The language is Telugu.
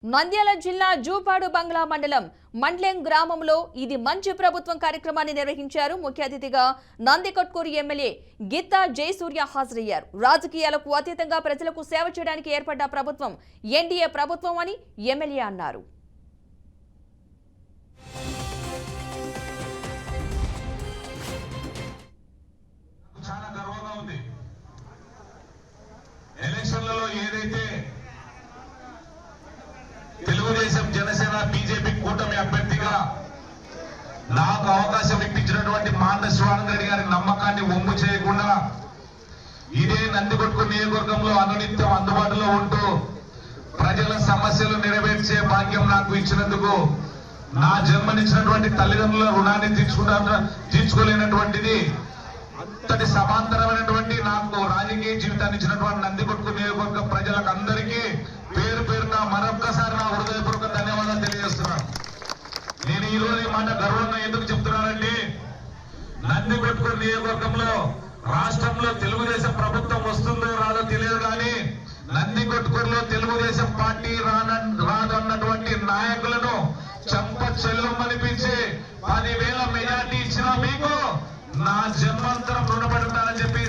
నంద్యాల జిల్లా జూపాడు బంగ్లా మండలం మండ్లెం గ్రామంలో ఇది మంచి ప్రభుత్వం కార్యక్రమాన్ని నిర్వహించారు. ముఖ్య అతిథిగా నందికొట్కూరు ఎమ్మెల్యే గిత్తా జయసూర్య హాజరయ్యారు. రాజకీయాలకు అతీతంగా ప్రజలకు సేవ చేయడానికి ఏర్పడ్డ ప్రభుత్వం ఎన్డీఏ ప్రభుత్వం అని ఎమ్మెల్యే అన్నారు. తెలుగుదేశం జనసేన బీజేపీ కూటమి అభ్యర్థిగా నాకు అవకాశం ఇప్పించినటువంటి మానస్వానంద రెడ్డి గారి నమ్మకాన్ని ఒమ్ము చేయకుండా ఇదే నందికొట్కూరు నియోజకవర్గంలో అనునిత్యం అందుబాటులో ఉంటూ ప్రజల సమస్యలు నెరవేర్చే భాగ్యం నాకు ఇచ్చినందుకు నా జన్మనిచ్చినటువంటి తల్లిదండ్రుల రుణాన్ని తీర్చుకోలేనటువంటిది అంతటి సమాంతరమైనటువంటి నాకు రాజకీయ జీవితాన్ని ఇచ్చినటువంటి నందికొట్కూరు నియోజకవర్గ ప్రజలకు అందరికీ పేరు పేరున మరొక్కసారి నా హృదయపూర్వక ధన్యవాదాలు తెలియజేస్తున్నాను. నేను ఈ రోజు ఈ మాట గర్వంగా ఎందుకు చెప్తున్నానంటే నందికొట్కూరు నియోజకవర్గంలో రాష్ట్రంలో తెలుగుదేశం ప్రభుత్వం వస్తుందో రాదో తెలియదు కానీ నందికొట్కూరులో తెలుగుదేశం పార్టీ రాదు అన్నటువంటి నాయకులను చంప చెల్లమనిపించి 10,000 మెజార్టీ ఇచ్చిన మీకు నా జన్మాంతరం రుణపడతానని చెప్పి